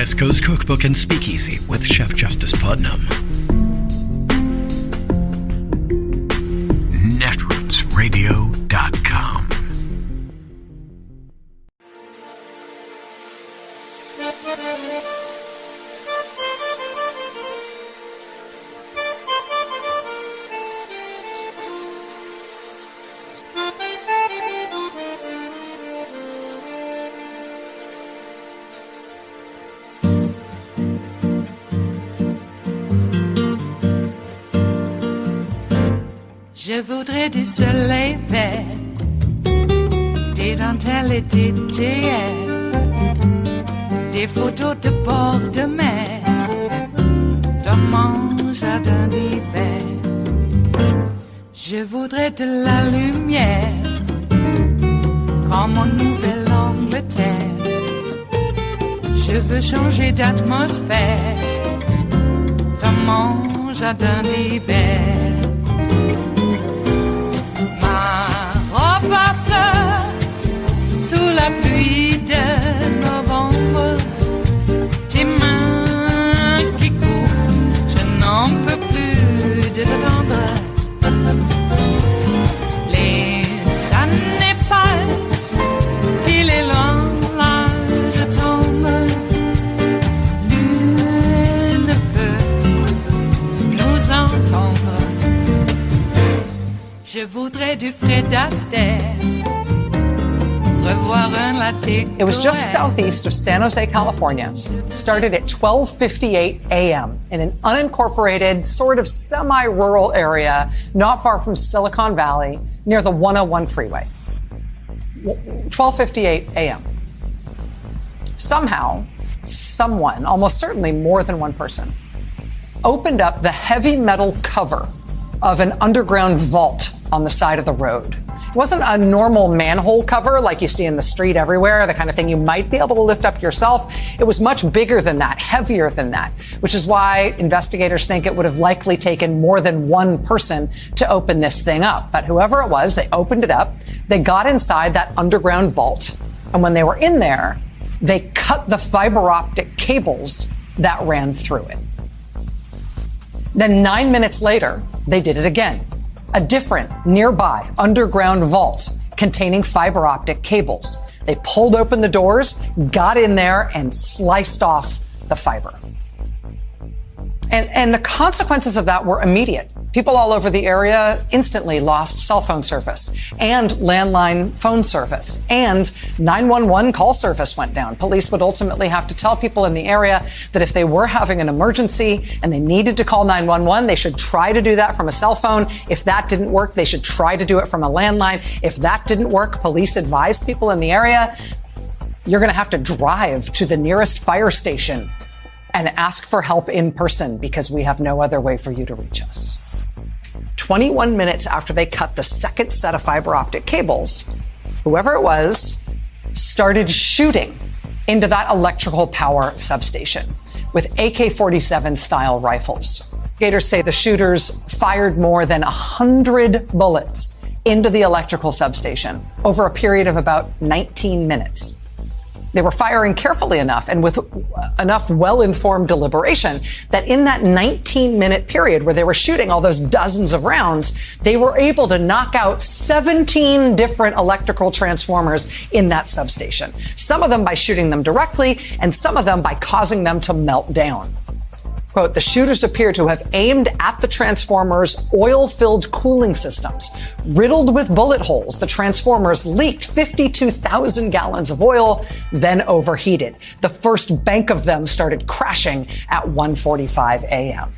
West Coast Cookbook and Speakeasy with Chef Justice Putnam. netrootsradio.com. Je voudrais du soleil vert, des dentelles et des théières, des photos de bord de mer, dans mon jardin d'hiver. Je voudrais de la lumière, comme en Nouvelle-Angleterre. Je veux changer d'atmosphère, dans mon jardin d'hiver. Ma fleur sous la pluie de novembre, tes mains qui courent, je n'en peux plus de t'attendre. Les années passent, il est loin, là je tombe. Nul ne peut nous entendre. Je voudrais du Fred Astaire, revoir un latte. It was just southeast of San Jose, California. It started at 12:58 a.m. in an unincorporated, sort of semi-rural area not far from Silicon Valley, near the 101 freeway. 12:58 a.m. Somehow, someone, almost certainly more than one person, opened up the heavy metal cover of an underground vault on the side of the road. It wasn't a normal manhole cover like you see in the street everywhere, the kind of thing you might be able to lift up yourself. It was much bigger than that, heavier than that, which is why investigators think it would have likely taken more than one person to open this thing up. But whoever it was, they opened it up, they got inside that underground vault, and when they were in there, they cut the fiber optic cables that ran through it. Then 9 minutes later, they did it again. A different, nearby, underground vault containing fiber optic cables. They pulled open the doors, got in there, and sliced off the fiber. And the consequences of that were immediate. People all over the area instantly lost cell phone service and landline phone service, and 911 call service went down. Police would ultimately have to tell people in the area that if they were having an emergency and they needed to call 911, they should try to do that from a cell phone. If that didn't work, they should try to do it from a landline. If that didn't work, police advised people in the area, you're going to have to drive to the nearest fire station and ask for help in person because we have no other way for you to reach us. 21 minutes after they cut the second set of fiber optic cables, whoever it was started shooting into that electrical power substation with AK-47 style rifles. Investigators say the shooters fired more than 100 bullets into the electrical substation over a period of about 19 minutes. They were firing carefully enough and with enough well-informed deliberation that in that 19-minute period where they were shooting all those dozens of rounds, they were able to knock out 17 different electrical transformers in that substation. Some of them by shooting them directly and some of them by causing them to melt down. Quote, the shooters appear to have aimed at the transformers' oil-filled cooling systems. Riddled with bullet holes, the transformers leaked 52,000 gallons of oil, then overheated. The first bank of them started crashing at 1:45 a.m.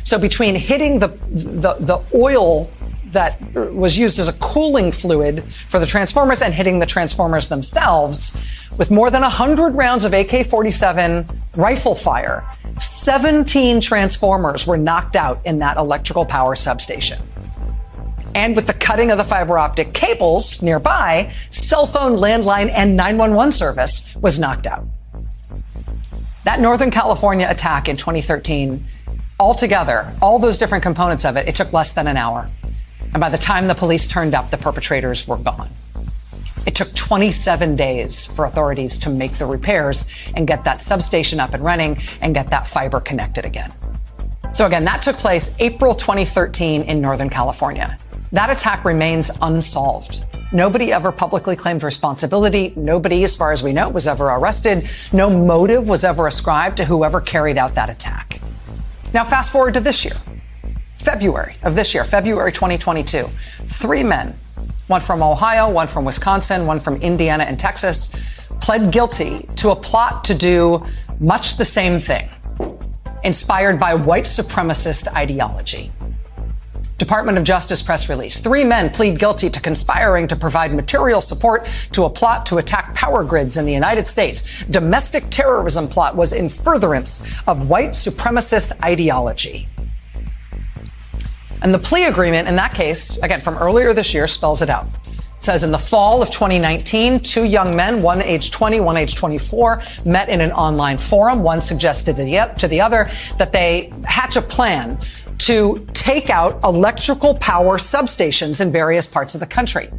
So between hitting the oil that was used as a cooling fluid for the transformers and hitting the transformers themselves, with more than 100 rounds of AK-47 rifle fire, 17 transformers were knocked out in that electrical power substation. And with the cutting of the fiber optic cables nearby, cell phone, landline, and 911 service was knocked out. That Northern California attack in 2013, altogether, all those different components of it, it took less than an hour. And by the time the police turned up, the perpetrators were gone. It took 27 days for authorities to make the repairs and get that substation up and running and get that fiber connected again. So again, that took place April 2013 in Northern California. That attack remains unsolved. Nobody ever publicly claimed responsibility. Nobody, as far as we know, was ever arrested. No motive was ever ascribed to whoever carried out that attack. Now, fast forward to this year, February of this year, February 2022. 3 men, one from Ohio, one from Wisconsin, one from Indiana and Texas, pled guilty to a plot to do much the same thing, inspired by white supremacist ideology. Department of Justice press release. 3 men plead guilty to conspiring to provide material support to a plot to attack power grids in the United States. Domestic terrorism plot was in furtherance of white supremacist ideology. And the plea agreement in that case, again, from earlier this year, spells it out. It says in the fall of 2019, 2 young men, one age 20, one age 24, met in an online forum. One suggested to the other that they hatch a plan to take out electrical power substations in various parts of the country,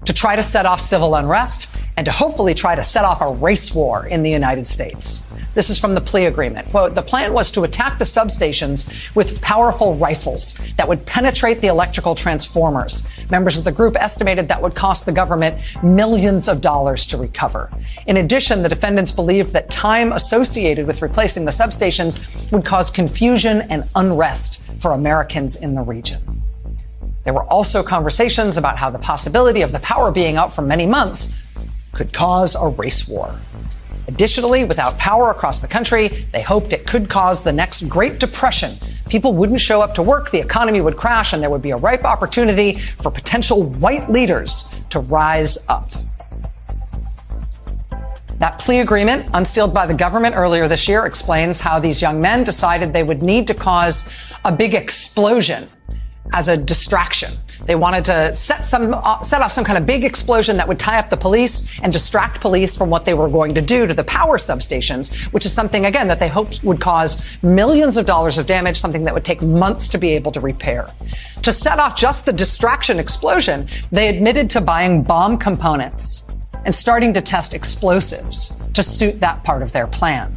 to try to set off civil unrest and to hopefully try to set off a race war in the United States. This is from the plea agreement. Quote, the plan was to attack the substations with powerful rifles that would penetrate the electrical transformers. Members of the group estimated that would cost the government millions of dollars to recover. In addition, the defendants believed that time associated with replacing the substations would cause confusion and unrest for Americans in the region. There were also conversations about how the possibility of the power being out for many months could cause a race war. Additionally, without power across the country, they hoped it could cause the next Great Depression. People wouldn't show up to work, the economy would crash, and there would be a ripe opportunity for potential white leaders to rise up. That plea agreement, unsealed by the government earlier this year, explains how these young men decided they would need to cause a big explosion as a distraction. They wanted to set off some kind of big explosion that would tie up the police and distract police from what they were going to do to the power substations, which is something, again, that they hoped would cause millions of dollars of damage, something that would take months to be able to repair. To set off just the distraction explosion, they admitted to buying bomb components and starting to test explosives to suit that part of their plan.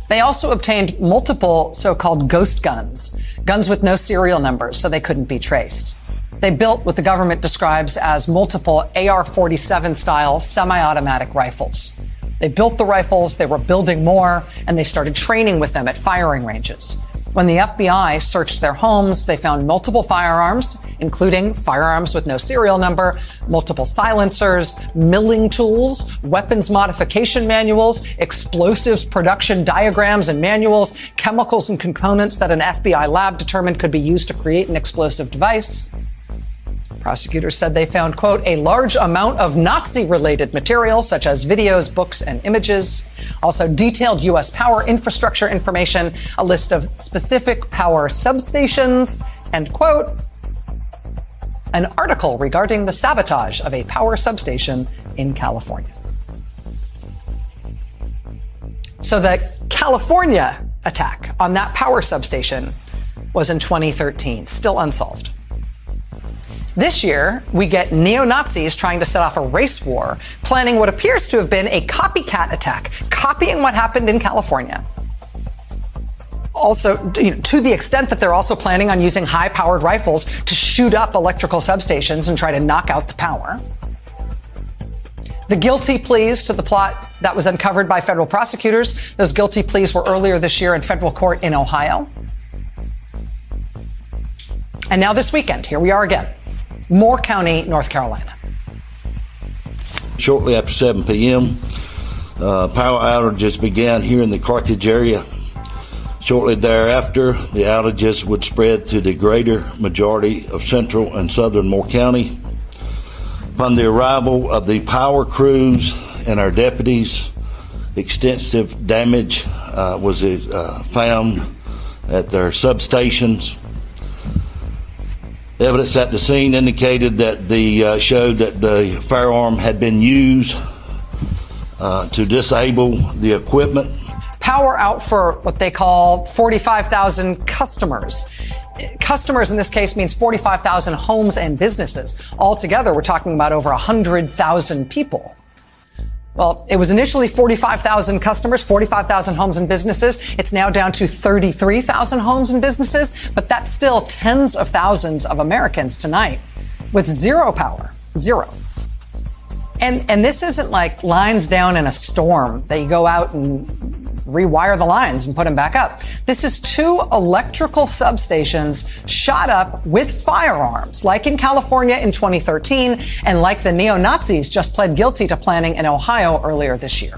They also obtained multiple so-called ghost guns, guns with no serial numbers, so they couldn't be traced. They built what the government describes as multiple AR-47 style semi-automatic rifles. They built the rifles, they were building more, and they started training with them at firing ranges. When the FBI searched their homes, they found multiple firearms, including firearms with no serial number, multiple silencers, milling tools, weapons modification manuals, explosives production diagrams and manuals, chemicals and components that an FBI lab determined could be used to create an explosive device. Prosecutors said they found, quote, a large amount of Nazi-related material, such as videos, books, and images. Also detailed U.S. power infrastructure information, a list of specific power substations, and, quote, an article regarding the sabotage of a power substation in California. So the California attack on that power substation was in 2013, still unsolved. This year, we get neo-Nazis trying to set off a race war, planning what appears to have been a copycat attack, copying what happened in California. Also, to the extent that they're also planning on using high-powered rifles to shoot up electrical substations and try to knock out the power. The guilty pleas to the plot that was uncovered by federal prosecutors, those guilty pleas were earlier this year in federal court in Ohio. And now this weekend, here we are again. Moore County, North Carolina. Shortly after 7 p.m., power outages began here in the Carthage area. Shortly thereafter, the outages would spread to the greater majority of central and southern Moore County. Upon the arrival of the power crews and our deputies, extensive damage was found at their substations. Evidence at the scene indicated that showed that the firearm had been used to disable the equipment. Power out for what they call 45,000 customers customers in this case means 45,000 homes and businesses. Altogether, we're talking about over 100,000 people. Well, it was initially 45,000 customers, 45,000 homes and businesses. It's now down to 33,000 homes and businesses, but that's still tens of thousands of Americans tonight with zero power. Zero. And this isn't like lines down in a storm that you go out and rewire the lines and put them back up. This is 2 electrical substations shot up with firearms, like in California in 2013 and like the neo-Nazis just pled guilty to planning in Ohio earlier this year.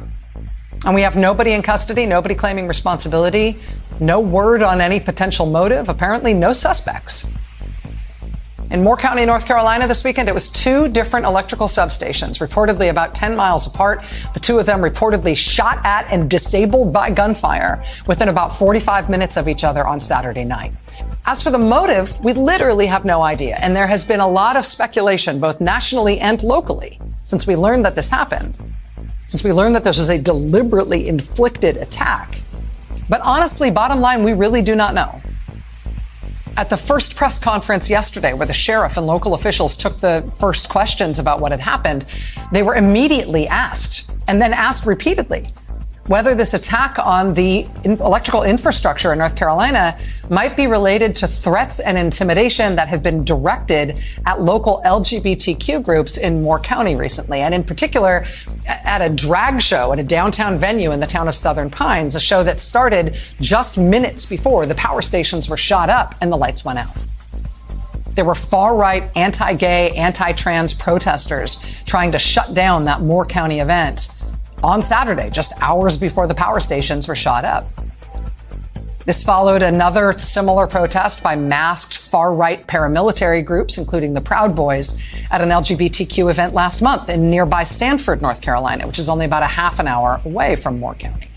And we have nobody in custody, nobody claiming responsibility, no word on any potential motive, apparently no suspects. In Moore County, North Carolina this weekend, it was 2 different electrical substations, reportedly about 10 miles apart. The 2 of them reportedly shot at and disabled by gunfire within about 45 minutes of each other on Saturday night. As for the motive, we literally have no idea. And there has been a lot of speculation, both nationally and locally, since we learned that this happened, since we learned that this was a deliberately inflicted attack. But honestly, bottom line, we really do not know. At the first press conference yesterday, where the sheriff and local officials took the first questions about what had happened, they were immediately asked, and then asked repeatedly, whether this attack on the electrical infrastructure in North Carolina might be related to threats and intimidation that have been directed at local LGBTQ groups in Moore County recently, and in particular at a drag show at a downtown venue in the town of Southern Pines, a show that started just minutes before the power stations were shot up and the lights went out. There were far-right, anti-gay, anti-trans protesters trying to shut down that Moore County event on Saturday, just hours before the power stations were shot up. This followed another similar protest by masked far-right paramilitary groups, including the Proud Boys, at an LGBTQ event last month in nearby Sanford, North Carolina, which is only about a half an hour away from Moore County.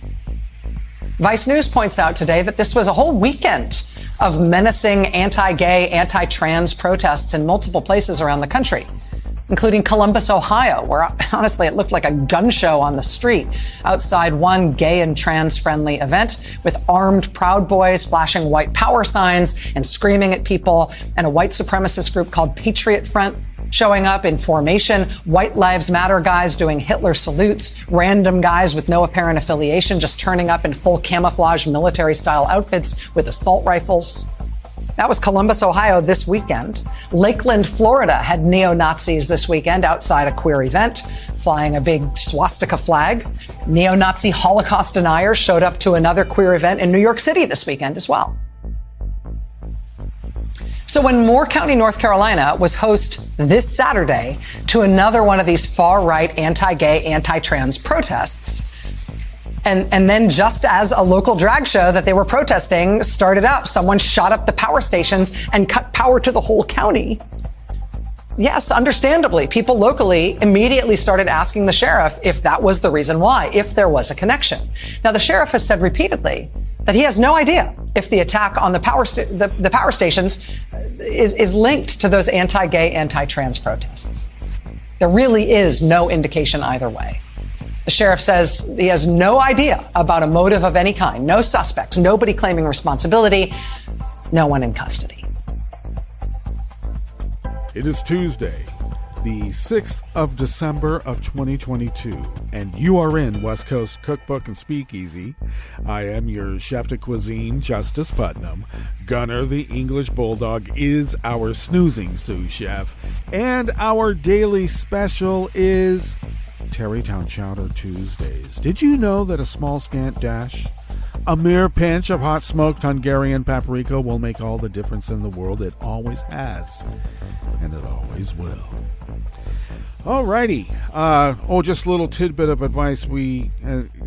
Vice News points out today that this was a whole weekend of menacing anti-gay, anti-trans protests in multiple places around the country, including Columbus, Ohio, where honestly it looked like a gun show on the street outside one gay and trans-friendly event with armed Proud Boys flashing white power signs and screaming at people, and a white supremacist group called Patriot Front showing up in formation, White Lives Matter guys doing Hitler salutes, random guys with no apparent affiliation just turning up in full camouflage military-style outfits with assault rifles. That was Columbus, Ohio this weekend. Lakeland, Florida had neo-Nazis this weekend outside a queer event, flying a big swastika flag. Neo-Nazi Holocaust deniers showed up to another queer event in New York City this weekend as well. So when Moore County, North Carolina was host this Saturday to another one of these far-right anti-gay, anti-trans protests, and then just as a local drag show that they were protesting started up, someone shot up the power stations and cut power to the whole county. Yes, understandably, people locally immediately started asking the sheriff if that was the reason why, if there was a connection. Now, the sheriff has said repeatedly that he has no idea if the attack on the power stations is linked to those anti-gay, anti-trans protests. There really is no indication either way. The sheriff says he has no idea about a motive of any kind, no suspects, nobody claiming responsibility, no one in custody. It is Tuesday, the 6th of December of 2022, and you are in West Coast Cookbook and Speakeasy. I am your chef de cuisine, Justice Putnam. Gunner, the English Bulldog, is our snoozing sous chef, and our daily special is Tarrytown Chowder Tuesdays. Did you know that a small scant dash, a mere pinch of hot smoked Hungarian paprika will make all the difference in the world? It always has, and it always will. Alrighty. Just a little tidbit of advice.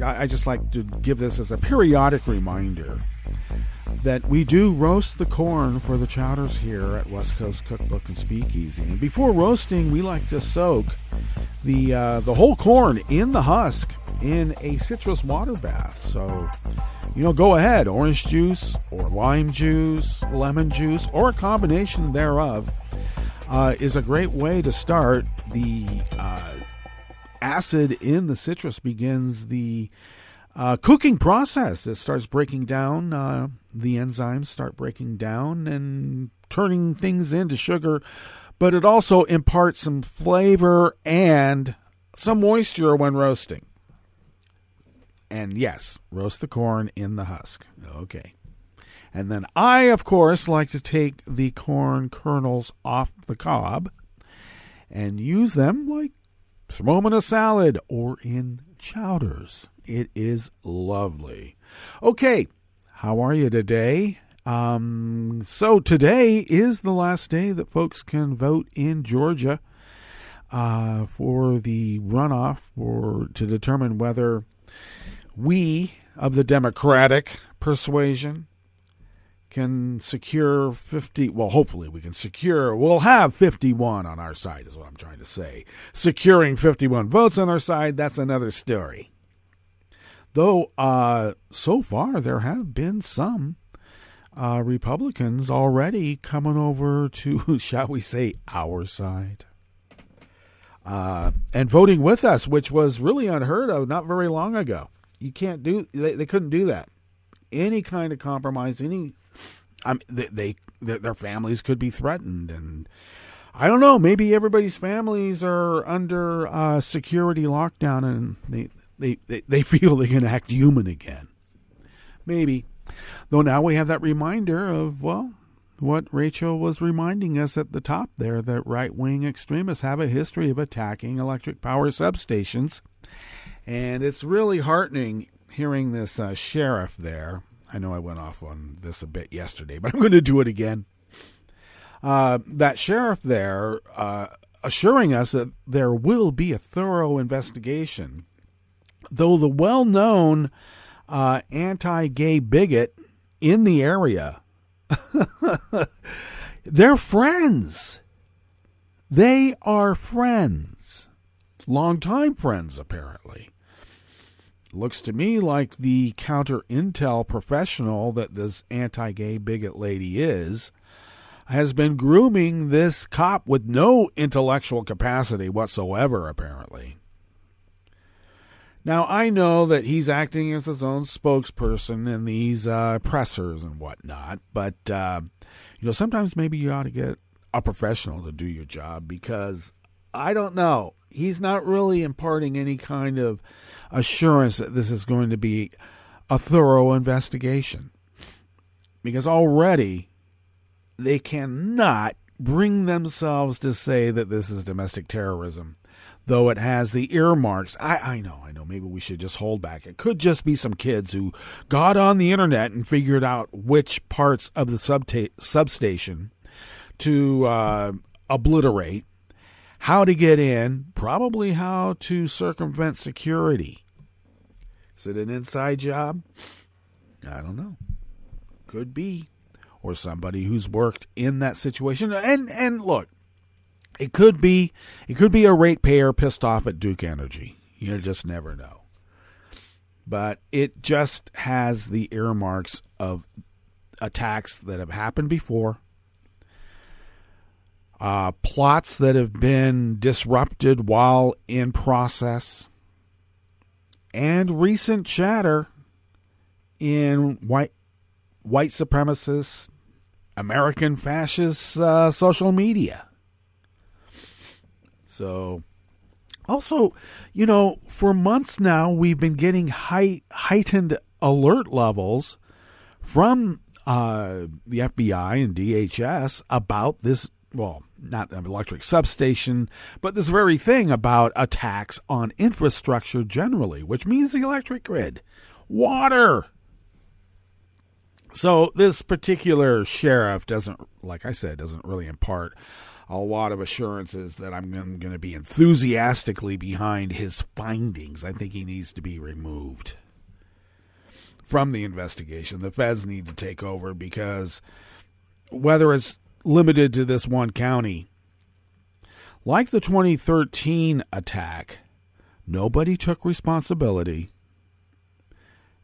I just like to give this as a periodic reminder that we do roast the corn for the chowders here at West Coast Cookbook and Speakeasy. And before roasting, we like to soak the whole corn in the husk in a citrus water bath. So, go ahead. Orange juice or lime juice, lemon juice, or a combination thereof is a great way to start. The acid in the citrus begins the cooking process. It starts breaking down the enzymes start breaking down and turning things into sugar, but it also imparts some flavor and some moisture when roasting. And yes, roast the corn in the husk. Okay. And then I, of course, like to take the corn kernels off the cob and use them like throw them in a salad or in chowders. It is lovely. Okay, how are you today? So today is the last day that folks can vote in Georgia for the runoff to determine whether we of the Democratic persuasion can secure 50, well, hopefully we can we'll have 51 on our side is what I'm trying to say. Securing 51 votes on our side, that's another story. Though, so far there have been some Republicans already coming over to, shall we say, our side. And voting with us, which was really unheard of not very long ago. They couldn't do that. Any kind of compromise, their families could be threatened, and I don't know. Maybe everybody's families are under security lockdown, and they feel they can act human again. Maybe, though. Now we have that reminder of what Rachel was reminding us at the top there, that right-wing extremists have a history of attacking electric power substations, and it's really heartening hearing this sheriff there. I know I went off on this a bit yesterday, but I'm going to do it again. That sheriff there assuring us that there will be a thorough investigation, though the well-known anti-gay bigot in the area, they're friends. They are friends. Longtime friends, apparently. Looks to me like the counter-intel professional that this anti-gay bigot lady has been grooming this cop with no intellectual capacity whatsoever, apparently. Now, I know that he's acting as his own spokesperson in these pressers and whatnot, but sometimes maybe you ought to get a professional to do your job, because I don't know. He's not really imparting any kind of assurance that this is going to be a thorough investigation, because already they cannot bring themselves to say that this is domestic terrorism, though it has the earmarks. I know, maybe we should just hold back. It could just be some kids who got on the internet and figured out which parts of the substation to obliterate, how to get in, probably how to circumvent security. Is it an inside job? I don't know. Could be. Or somebody who's worked in that situation. And look, it could be a ratepayer pissed off at Duke Energy. You just never know. But it just has the earmarks of attacks that have happened before. Plots that have been disrupted while in process, and recent chatter in white supremacist, American fascist social media. So, also, for months now, we've been getting heightened alert levels from the FBI and DHS about this. Well, not an electric substation, but this very thing about attacks on infrastructure generally, which means the electric grid, water. So this particular sheriff doesn't really impart a lot of assurances that I'm going to be enthusiastically behind his findings. I think he needs to be removed from the investigation. The feds need to take over, because whether it's limited to this one county, like the 2013 attack, nobody took responsibility,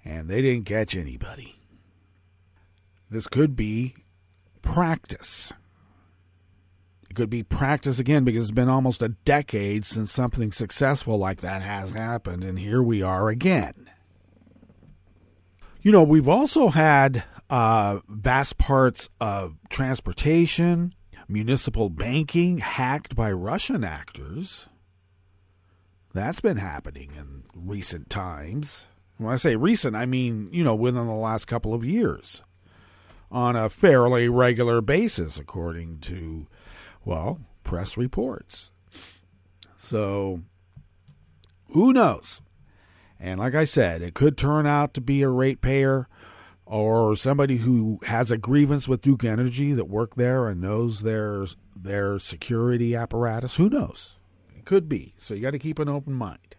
and they didn't catch anybody. This could be practice. It could be practice again, because it's been almost a decade since something successful like that has happened, and here we are again. We've also had vast parts of transportation, municipal banking hacked by Russian actors. That's been happening in recent times. When I say recent, I mean, within the last couple of years on a fairly regular basis, according to, press reports. So, who knows? And like I said, it could turn out to be a ratepayer or somebody who has a grievance with Duke Energy that worked there and knows their security apparatus. Who knows? It could be. So you got to keep an open mind.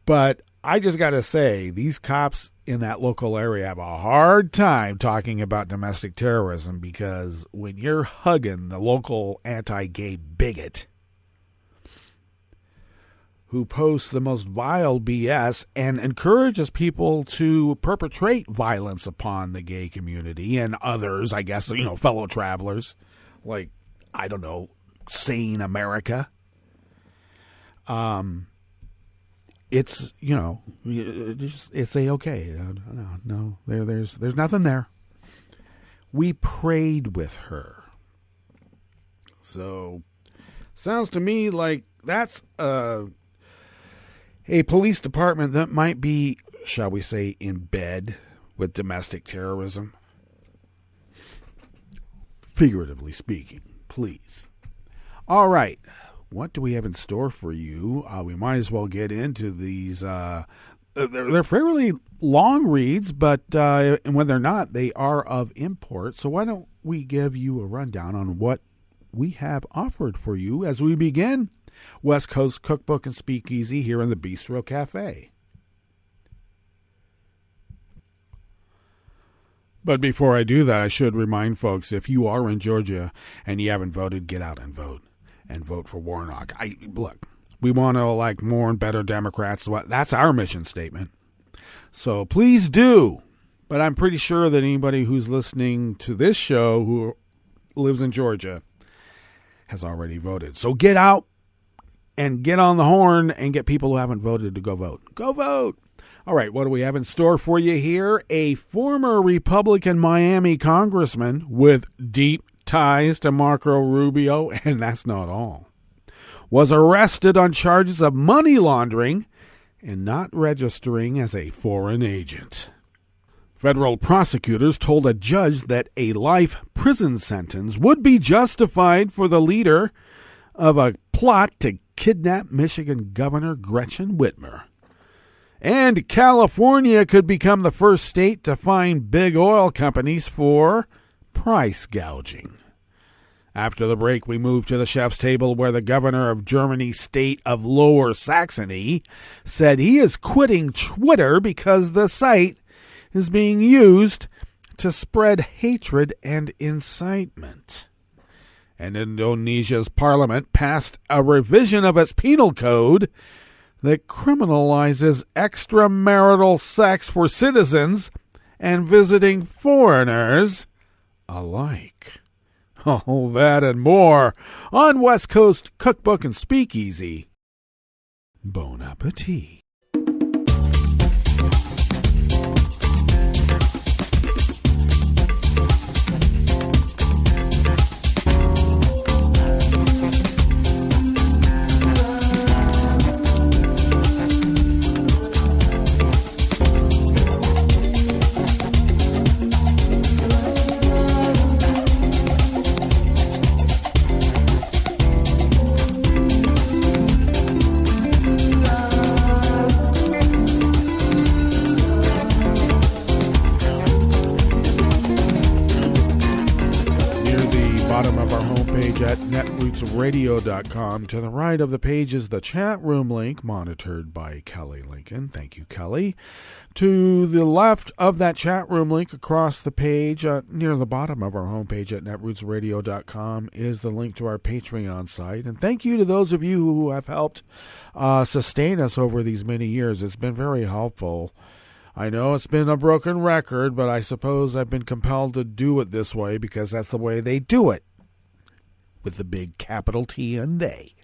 But I just got to say, these cops in that local area have a hard time talking about domestic terrorism, because when you're hugging the local anti-gay bigot who posts the most vile BS and encourages people to perpetrate violence upon the gay community and others, I guess, fellow travelers, like, I don't know, Sane America. It's, it's a-okay. No, there's nothing there. We prayed with her. So, sounds to me like that's a police department that might be, shall we say, in bed with domestic terrorism. Figuratively speaking, please. All right. What do we have in store for you? We might as well get into these. They're fairly long reads, but and when they're not, they are of import. So why don't we give you a rundown on what we have offered for you as we begin West Coast Cookbook and Speakeasy here in the Bistro Cafe. But before I do that, I should remind folks, if you are in Georgia and you haven't voted, get out and vote. And vote for Warnock. Look, we want to elect more and better Democrats. That's our mission statement. So please do. But I'm pretty sure that anybody who's listening to this show who lives in Georgia has already voted. So get out and get on the horn and get people who haven't voted to go vote. Go vote. All right, what do we have in store for you here? A former Republican Miami congressman with deep ties to Marco Rubio, and that's not all, was arrested on charges of money laundering and not registering as a foreign agent. Federal prosecutors told a judge that a life prison sentence would be justified for the leader of a plot to kidnap Michigan Governor Gretchen Whitmer. And California could become the first state to fine big oil companies for price gouging. After the break, we move to the chef's table, where the governor of Germany's state of Lower Saxony said he is quitting Twitter because the site is being used to spread hatred and incitement. And Indonesia's parliament passed a revision of its penal code that criminalizes extramarital sex for citizens and visiting foreigners alike. All that and more on West Coast Cookbook and Speakeasy. Bon appetit. At netrootsradio.com. To the right of the page is the chat room link, monitored by Kelly Lincoln. Thank you, Kelly. To the left of that chat room link, across the page, near the bottom of our homepage at netrootsradio.com, is the link to our Patreon site. And thank you to those of you who have helped sustain us over these many years. It's been very helpful. I know it's been a broken record, but I suppose I've been compelled to do it this way because that's the way they do it. With the big capital T and they.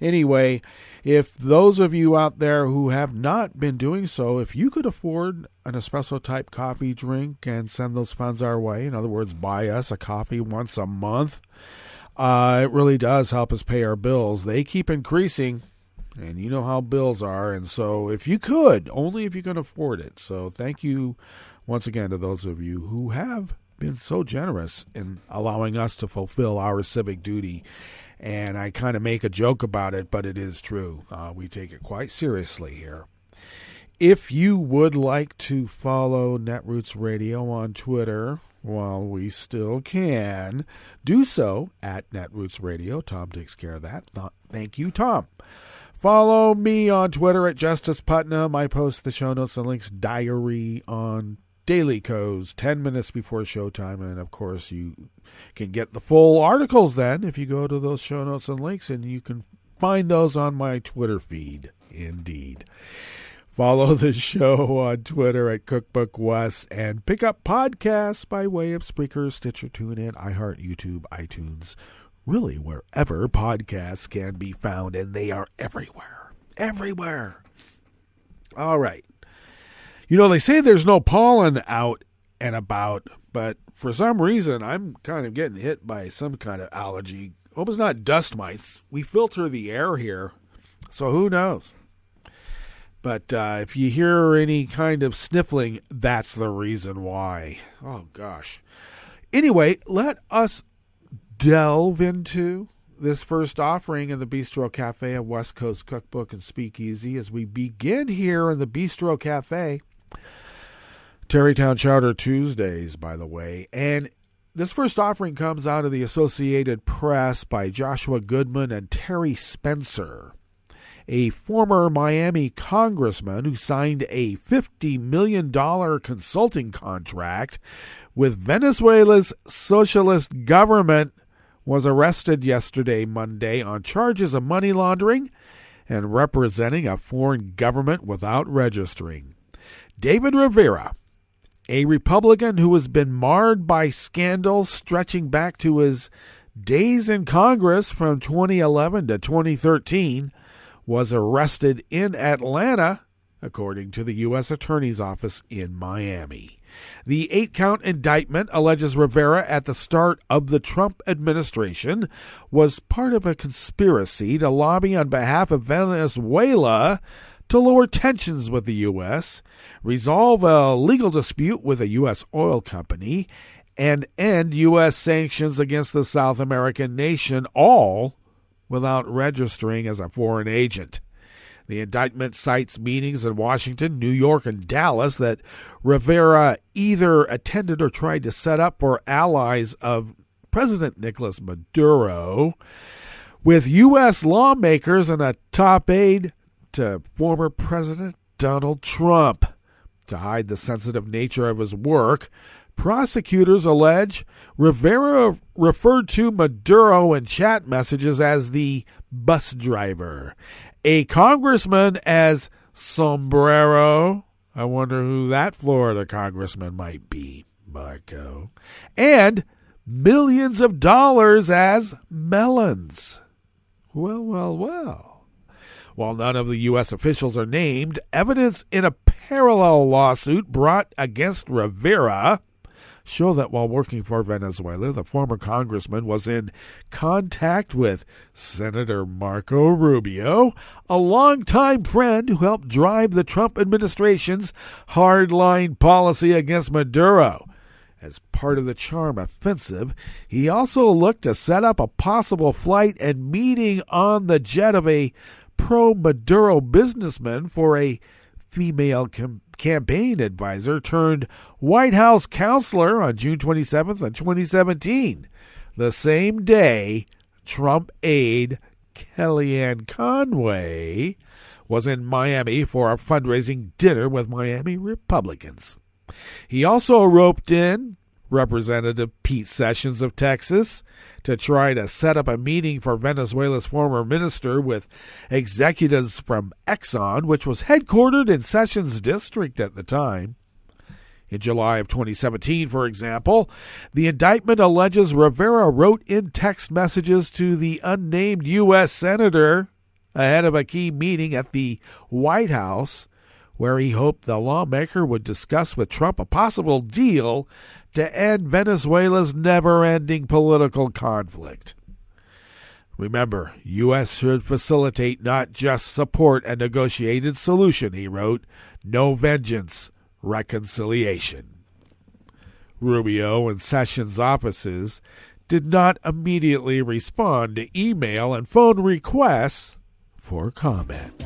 Anyway, if those of you out there who have not been doing so, if you could afford an espresso-type coffee drink and send those funds our way, in other words, buy us a coffee once a month, it really does help us pay our bills. They keep increasing, and you know how bills are. And so if you could, only if you can afford it. So thank you once again to those of you who have been so generous in allowing us to fulfill our civic duty. And I kind of make a joke about it, but it is true. We take it quite seriously here. If you would like to follow Netroots Radio on Twitter, while we still can, do so at Netroots Radio. Tom takes care of that. Thank you, Tom. Follow me on Twitter at Justice Putnam. I post the show notes and links diary on Daily Codes 10 minutes before showtime. And, of course, you can get the full articles then if you go to those show notes and links, and you can find those on my Twitter feed. Indeed. Follow the show on Twitter at Cookbook West and pick up podcasts by way of Spreaker, Stitcher, TuneIn, iHeart, YouTube, iTunes, really wherever podcasts can be found, and they are everywhere. Everywhere. All right. You know, they say there's no pollen out and about, but for some reason I'm kind of getting hit by some kind of allergy. Hope it's not dust mites. We filter the air here, so who knows? But if you hear any kind of sniffling, that's the reason why. Oh, gosh. Anyway, let us delve into this first offering in the Bistro Cafe of West Coast Cookbook and Speakeasy as we begin here in the Bistro Cafe. Tarrytown Chowder Tuesdays, by the way. And this first offering comes out of the Associated Press by Joshua Goodman and Terry Spencer, a former Miami congressman who signed a $50 million consulting contract with Venezuela's socialist government, was arrested yesterday, Monday, on charges of money laundering and representing a foreign government without registering. David Rivera, a Republican who has been marred by scandals stretching back to his days in Congress from 2011 to 2013, was arrested in Atlanta, according to the U.S. Attorney's Office in Miami. The 8-count indictment alleges Rivera, at the start of the Trump administration, was part of a conspiracy to lobby on behalf of Venezuela to lower tensions with the U.S., resolve a legal dispute with a U.S. oil company, and end U.S. sanctions against the South American nation, all without registering as a foreign agent. The indictment cites meetings in Washington, New York, and Dallas that Rivera either attended or tried to set up for allies of President Nicolas Maduro, with U.S. lawmakers and a top aide to former President Donald Trump. To hide the sensitive nature of his work, prosecutors allege Rivera referred to Maduro in chat messages as the bus driver, a congressman as Sombrero. I wonder who that Florida congressman might be, Marco. And millions of dollars as melons. Well. While none of the U.S. officials are named, evidence in a parallel lawsuit brought against Rivera show that while working for Venezuela, the former congressman was in contact with Senator Marco Rubio, a longtime friend who helped drive the Trump administration's hardline policy against Maduro. As part of the charm offensive, he also looked to set up a possible flight and meeting on the jet of a pro-Maduro businessman for a female campaign advisor turned White House counselor on June 27th of 2017. The same day, Trump aide Kellyanne Conway was in Miami for a fundraising dinner with Miami Republicans. He also roped in Representative Pete Sessions of Texas to try to set up a meeting for Venezuela's former minister with executives from Exxon, which was headquartered in Sessions' district at the time. In July of 2017, for example, the indictment alleges Rivera wrote in text messages to the unnamed U.S. Senator ahead of a key meeting at the White House, where he hoped the lawmaker would discuss with Trump a possible deal to end Venezuela's never-ending political conflict. Remember, U.S. should facilitate, not just support, a negotiated solution, he wrote. No vengeance, reconciliation. Rubio and Sessions' offices did not immediately respond to email and phone requests for comment.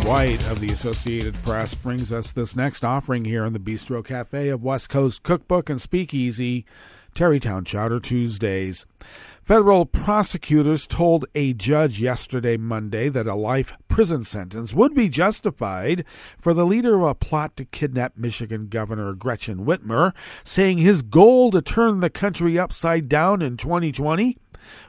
White of the Associated Press brings us this next offering here in the Bistro Cafe of West Coast Cookbook and Speakeasy, Tarrytown Chowder Tuesdays. Federal prosecutors told a judge yesterday, Monday, that a life prison sentence would be justified for the leader of a plot to kidnap Michigan Governor Gretchen Whitmer, saying his goal to turn the country upside down in 2020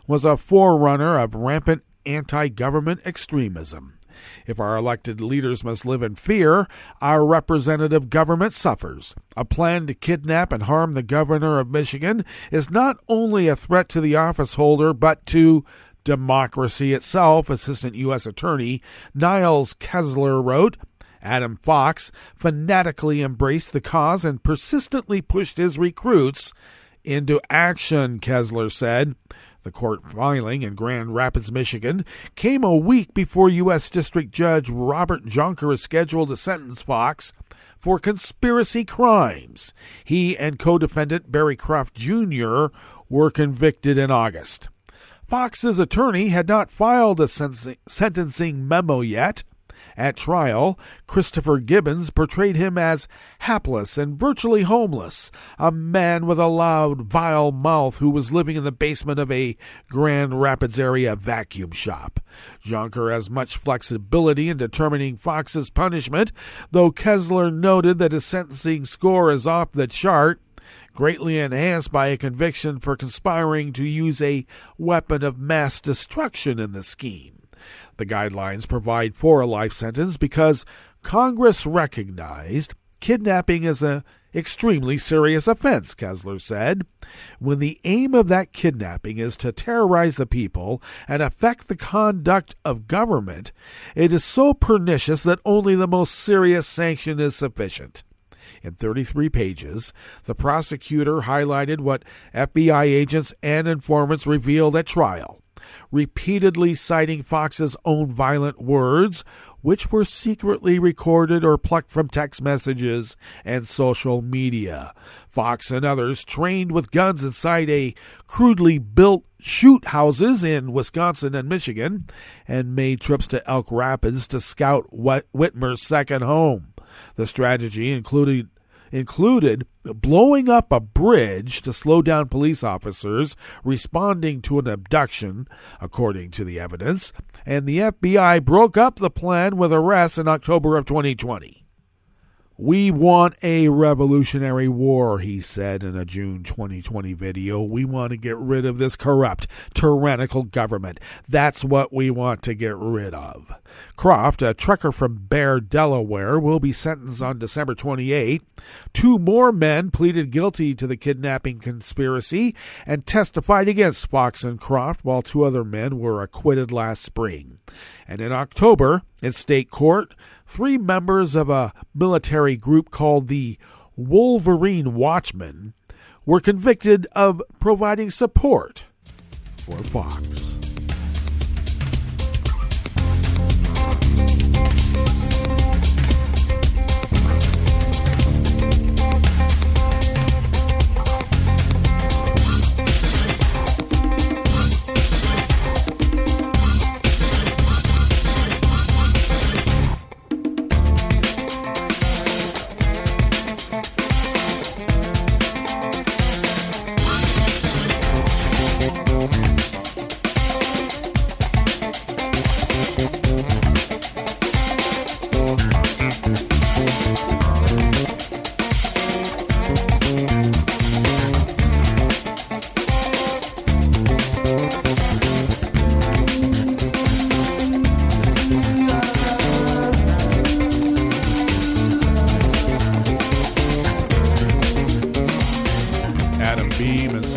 was a forerunner of rampant anti-government extremism. If our elected leaders must live in fear, our representative government suffers. A plan to kidnap and harm the governor of Michigan is not only a threat to the office holder, but to democracy itself, Assistant U.S. Attorney Niles Kessler wrote. Adam Fox fanatically embraced the cause and persistently pushed his recruits into action, Kessler said. The court filing in Grand Rapids, Michigan, came a week before U.S. District Judge Robert Jonker is scheduled to sentence Fox for conspiracy crimes. He and co-defendant Barry Croft Jr. were convicted in August. Fox's attorney had not filed a sentencing memo yet. At trial, Christopher Gibbons portrayed him as hapless and virtually homeless, a man with a loud, vile mouth who was living in the basement of a Grand Rapids area vacuum shop. Jonker has much flexibility in determining Fox's punishment, though Kessler noted that his sentencing score is off the chart, greatly enhanced by a conviction for conspiring to use a weapon of mass destruction in the scheme. The guidelines provide for a life sentence because Congress recognized kidnapping as an extremely serious offense, Kessler said. When the aim of that kidnapping is to terrorize the people and affect the conduct of government, it is so pernicious that only the most serious sanction is sufficient. In 33 pages, the prosecutor highlighted what FBI agents and informants revealed at trial, repeatedly citing Fox's own violent words, which were secretly recorded or plucked from text messages and social media. Fox and others trained with guns inside a crudely built shoot houses in Wisconsin and Michigan and made trips to Elk Rapids to scout Whitmer's second home. The strategy included blowing up a bridge to slow down police officers responding to an abduction, according to the evidence, and the FBI broke up the plan with arrests in October of 2020. We want a revolutionary war, he said in a June 2020 video. We want to get rid of this corrupt, tyrannical government. That's what we want to get rid of. Croft, a trucker from Bear, Delaware, will be sentenced on December 28. 2 more men pleaded guilty to the kidnapping conspiracy and testified against Fox and Croft, while 2 other men were acquitted last spring. And in October, in state court, 3 members of a military group called the Wolverine Watchmen were convicted of providing support for Fox.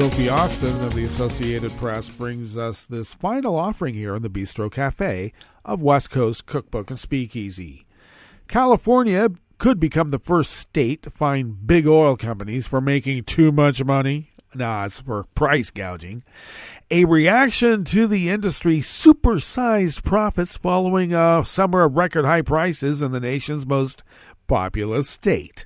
Sophie Austin of the Associated Press brings us this final offering here in the Bistro Cafe of West Coast Cookbook and Speakeasy. California could become the first state to fine big oil companies for making too much money. Nah, it's for price gouging. A reaction to the industry's supersized profits following a summer of record high prices in the nation's most populous state.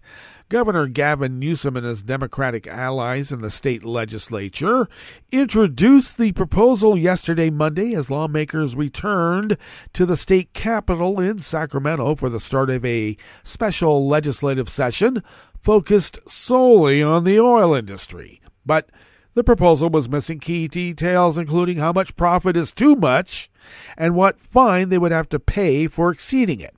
Governor Gavin Newsom and his Democratic allies in the state legislature introduced the proposal yesterday, Monday, as lawmakers returned to the state capitol in Sacramento for the start of a special legislative session focused solely on the oil industry. But the proposal was missing key details, including how much profit is too much and what fine they would have to pay for exceeding it.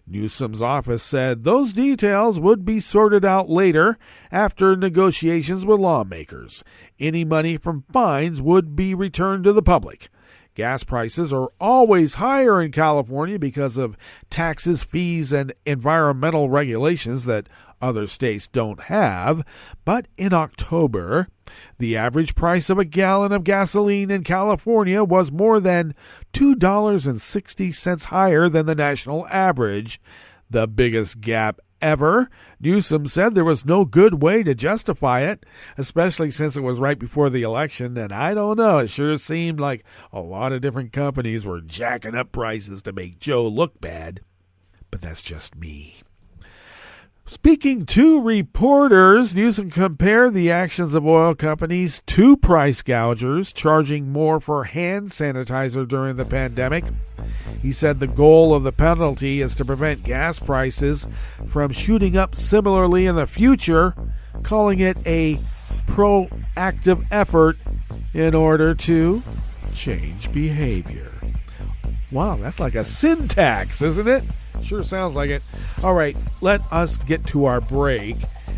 Newsom's office said those details would be sorted out later after negotiations with lawmakers. Any money from fines would be returned to the public. Gas prices are always higher in California because of taxes, fees, and environmental regulations that other states don't have. But in October, the average price of a gallon of gasoline in California was more than $2.60 higher than the national average, the biggest gap ever. Newsom said there was no good way to justify it, especially since it was right before the election, and I don't know, it sure seemed like a lot of different companies were jacking up prices to make Joe look bad. But that's just me. Speaking to reporters, Newsom compared the actions of oil companies to price gougers, charging more for hand sanitizer during the pandemic. He said the goal of the penalty is to prevent gas prices from shooting up similarly in the future, calling it a proactive effort in order to change behavior. Wow, that's like a syntax, isn't it? Sure sounds like it. All right, let us get to our break,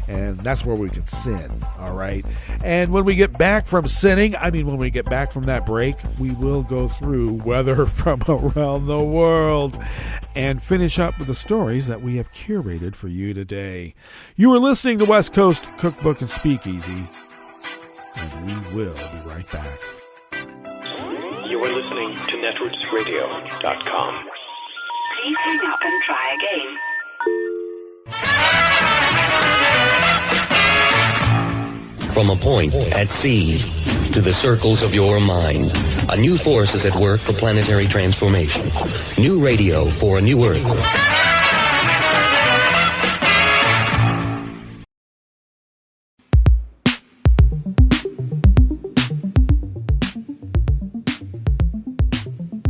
and that's where we can sin, all right? And when we get back from sinning, when we get back from that break, we will go through weather from around the world and finish up with the stories that we have curated for you today. You are listening to West Coast Cookbook and Speakeasy, and we will be right back. You are listening to netrootsradio.com. Please hang up and try again. From a point at sea to the circles of your mind, a new force is at work for planetary transformation. New radio for a new Earth.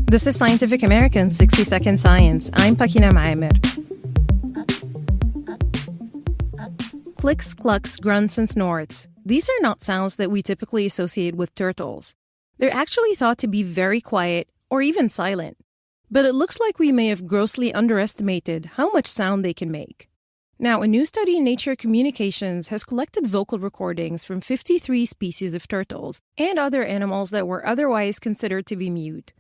This is Scientific American 60-Second Science. I'm Pakina Maimer. Clicks, clucks, grunts, and snorts. These are not sounds that we typically associate with turtles. They're actually thought to be very quiet or even silent. But it looks like we may have grossly underestimated how much sound they can make. Now, a new study in Nature Communications has collected vocal recordings from 53 species of turtles and other animals that were otherwise considered to be mute.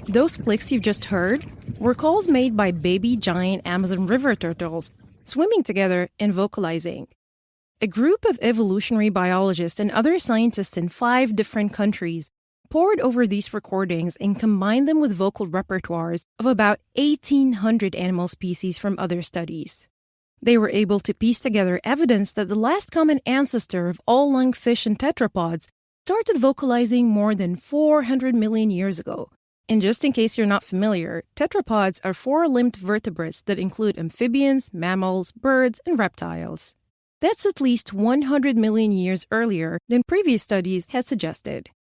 Those clicks you've just heard were calls made by baby giant Amazon River turtles swimming together and vocalizing. A group of evolutionary biologists and other scientists in 5 different countries pored over these recordings and combined them with vocal repertoires of about 1,800 animal species from other studies. They were able to piece together evidence that the last common ancestor of all lungfish and tetrapods started vocalizing more than 400 million years ago. And just in case you're not familiar, tetrapods are 4-limbed vertebrates that include amphibians, mammals, birds, and reptiles. That's at least 100 million years earlier than previous studies had suggested.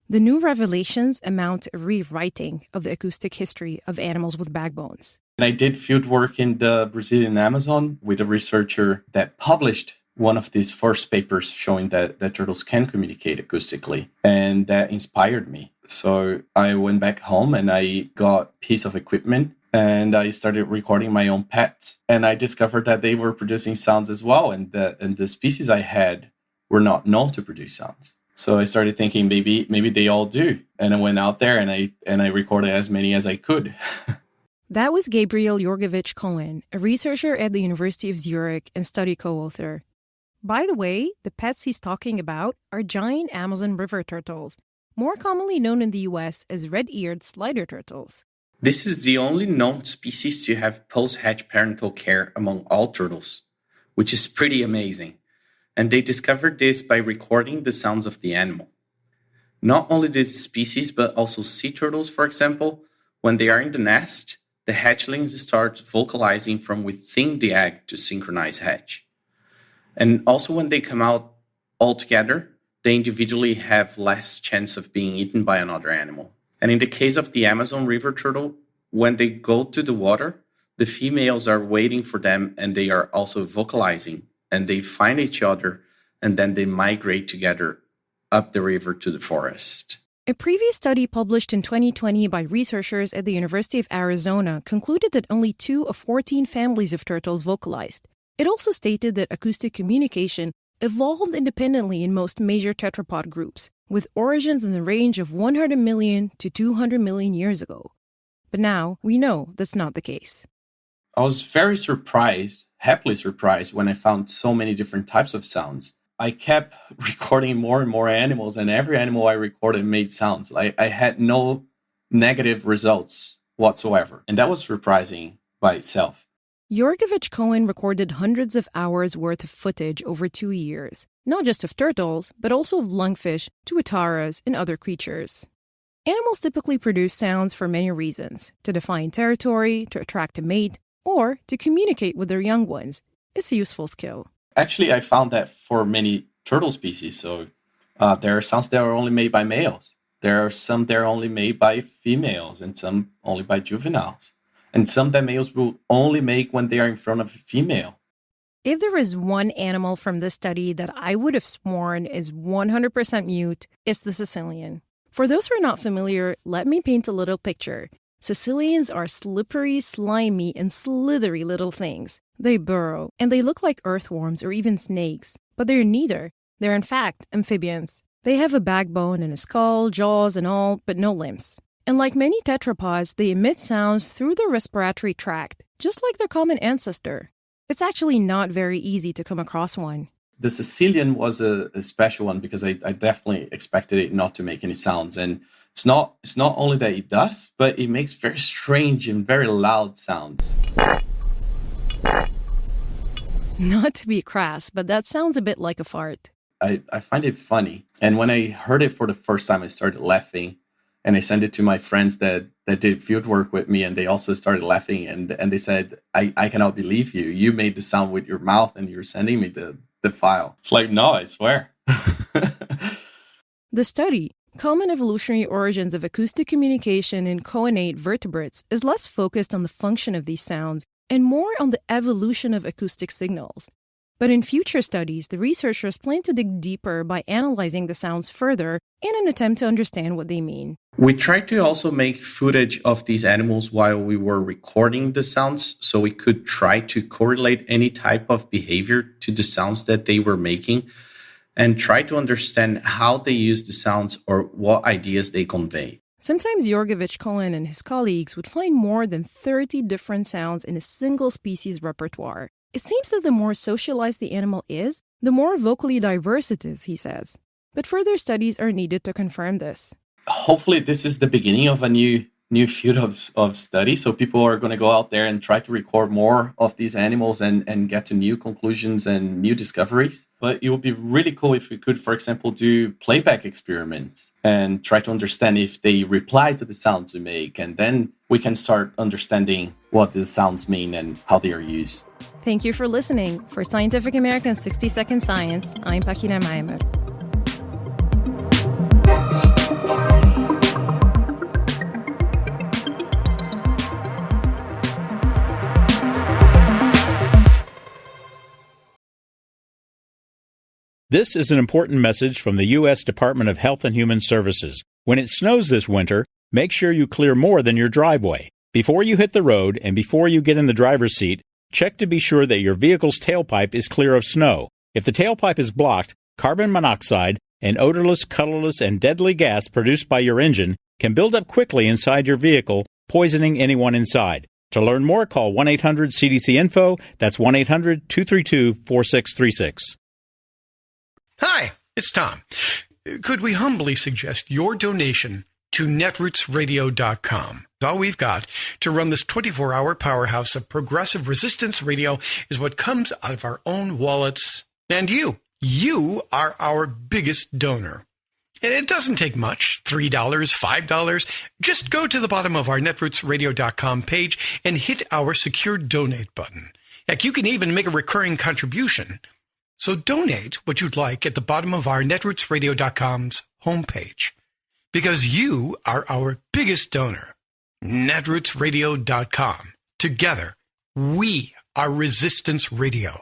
The new revelations amount to a rewriting of the acoustic history of animals with backbones. I did field work in the Brazilian Amazon with a researcher that published one of these first papers showing that turtles can communicate acoustically, and that inspired me. So I went back home and I got a piece of equipment and I started recording my own pets. And I discovered that they were producing sounds as well. And the species I had were not known to produce sounds. So I started thinking maybe they all do. And I went out there and I recorded as many as I could. That was Gabriel Jorgovich-Cohen, a researcher at the University of Zurich and study co-author. By the way, the pets he's talking about are giant Amazon river turtles, more commonly known in the U.S. as red-eared slider turtles. This is the only known species to have post-hatch parental care among all turtles, which is pretty amazing. And they discovered this by recording the sounds of the animal. Not only this species, but also sea turtles, for example, when they are in the nest, the hatchlings start vocalizing from within the egg to synchronize hatch. And also when they come out all together, they individually have less chance of being eaten by another animal. And in the case of the Amazon river turtle, when they go to the water, the females are waiting for them and they are also vocalizing, and they find each other and then they migrate together up the river to the forest. A previous study published in 2020 by researchers at the University of Arizona concluded that only 2 of 14 families of turtles vocalized. It also stated that acoustic communication evolved independently in most major tetrapod groups, with origins in the range of 100 million to 200 million years ago. But now we know that's not the case. I was very surprised, happily surprised, when I found so many different types of sounds. I kept recording more and more animals, and every animal I recorded made sounds. I had no negative results whatsoever, and that was surprising by itself. Jorgovich-Cohen recorded hundreds of hours worth of footage over 2 years, not just of turtles, but also of lungfish, tuataras, and other creatures. Animals typically produce sounds for many reasons: to define territory, to attract a mate, or to communicate with their young ones. It's a useful skill. Actually, I found that for many turtle species. So there are sounds that are only made by males. There are some that are only made by females, and some only by juveniles. And some that males will only make when they are in front of a female. If there is one animal from this study that I would have sworn is 100% mute, it's the Sicilian. For those who are not familiar, let me paint a little picture. Sicilians are slippery, slimy, and slithery little things. They burrow, and they look like earthworms or even snakes. But they're neither. They're in fact amphibians. They have a backbone and a skull, jaws and all, but no limbs. And like many tetrapods, they emit sounds through their respiratory tract, just like their common ancestor. It's actually not very easy to come across one. The Sicilian was a special one because I definitely expected it not to make any sounds. And it's not only that it does, but it makes very strange and very loud sounds. Not to be crass, but that sounds a bit like a fart. I find it funny. And when I heard it for the first time, I started laughing. And I sent it to my friends that did field work with me, and they also started laughing. And they said, I cannot believe you. You made the sound with your mouth and you're sending me the file. It's like, no, I swear. The study, Common Evolutionary Origins of Acoustic Communication in Choanate Vertebrates, is less focused on the function of these sounds and more on the evolution of acoustic signals. But in future studies, the researchers plan to dig deeper by analyzing the sounds further in an attempt to understand what they mean. We tried to also make footage of these animals while we were recording the sounds, so we could try to correlate any type of behavior to the sounds that they were making and try to understand how they use the sounds or what ideas they convey. Sometimes Jorgovich-Cohen and his colleagues would find more than 30 different sounds in a single species repertoire. It seems that the more socialized the animal is, the more vocally diverse it is, he says. But further studies are needed to confirm this. Hopefully this is the beginning of a new field of study. So people are going to go out there and try to record more of these animals and get to new conclusions and new discoveries. But it would be really cool if we could, for example, do playback experiments and try to understand if they reply to the sounds we make. And then we can start understanding what the sounds mean and how they are used. Thank you for listening. For Scientific American's 60-Second Science, I'm Paquina Maimer. This is an important message from the U.S. Department of Health and Human Services. When it snows this winter, make sure you clear more than your driveway. Before you hit the road and before you get in the driver's seat, check to be sure that your vehicle's tailpipe is clear of snow. If the tailpipe is blocked, carbon monoxide, an odorless, colorless, and deadly gas produced by your engine can build up quickly inside your vehicle, poisoning anyone inside. To learn more, call 1-800-CDC-INFO. That's 1-800-232-4636. Hi, it's Tom. Could we humbly suggest your donation to netrootsradio.com? All we've got to run this 24-hour powerhouse of progressive resistance radio is what comes out of our own wallets. And you are our biggest donor. It doesn't take much, $3, $5. Just go to the bottom of our netrootsradio.com page and hit our secure donate button. Heck, you can even make a recurring contribution. So donate what you'd like at the bottom of our netrootsradio.com's homepage. Because you are our biggest donor. netrootsradio.com. Together, we are Resistance Radio.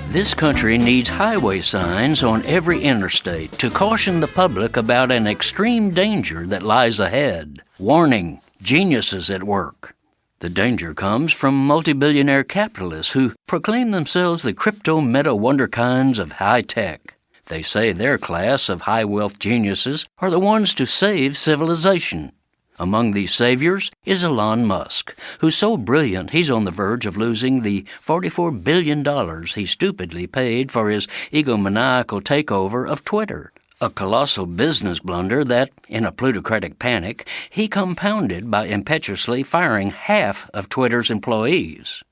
This country needs highway signs on every interstate to caution the public about an extreme danger that lies ahead. Warning, geniuses at work. The danger comes from multi-billionaire capitalists who proclaim themselves the crypto-meta wonderkinds of high tech. They say their class of high-wealth geniuses are the ones to save civilization. Among these saviors is Elon Musk, who's so brilliant he's on the verge of losing the $44 billion he stupidly paid for his egomaniacal takeover of Twitter, a colossal business blunder that, in a plutocratic panic, he compounded by impetuously firing half of Twitter's employees.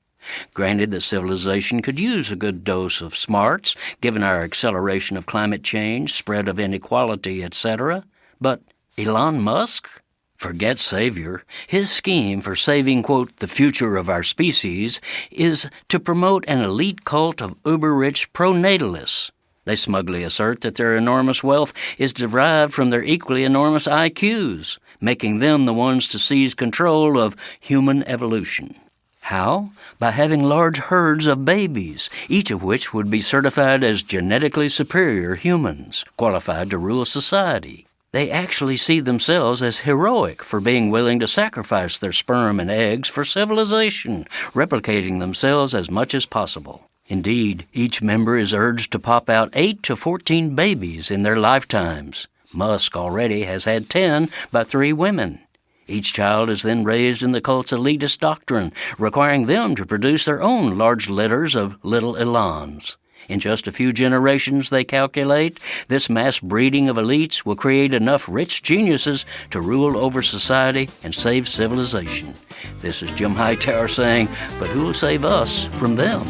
Granted that civilization could use a good dose of smarts, given our acceleration of climate change, spread of inequality, etc., but Elon Musk? Forget savior. His scheme for saving, quote, the future of our species is to promote an elite cult of uber-rich pronatalists. They smugly assert that their enormous wealth is derived from their equally enormous IQs, making them the ones to seize control of human evolution. How? By having large herds of babies, each of which would be certified as genetically superior humans, qualified to rule society. They actually see themselves as heroic for being willing to sacrifice their sperm and eggs for civilization, replicating themselves as much as possible. Indeed, each member is urged to pop out 8 to 14 babies in their lifetimes. Musk already has had 10 by 3 women. Each child is then raised in the cult's elitist doctrine, requiring them to produce their own large litters of little Elons. In just a few generations, they calculate, this mass breeding of elites will create enough rich geniuses to rule over society and save civilization. This is Jim Hightower saying, but who will save us from them?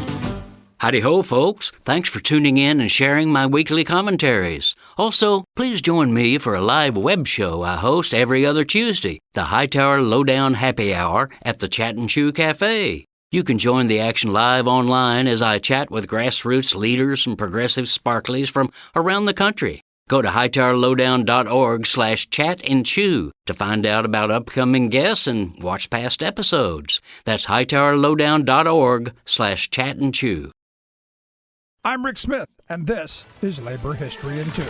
Howdy-ho, folks. Thanks for tuning in and sharing my weekly commentaries. Also, please join me for a live web show I host every other Tuesday, the Hightower Lowdown Happy Hour at the Chat and Chew Cafe. You can join the action live online as I chat with grassroots leaders and progressive sparklies from around the country. Go to hightowerlowdown.org/chat-and-chew to find out about upcoming guests and watch past episodes. That's hightowerlowdown.org/chat-and-chew. I'm Rick Smith, and this is Labor History in 2.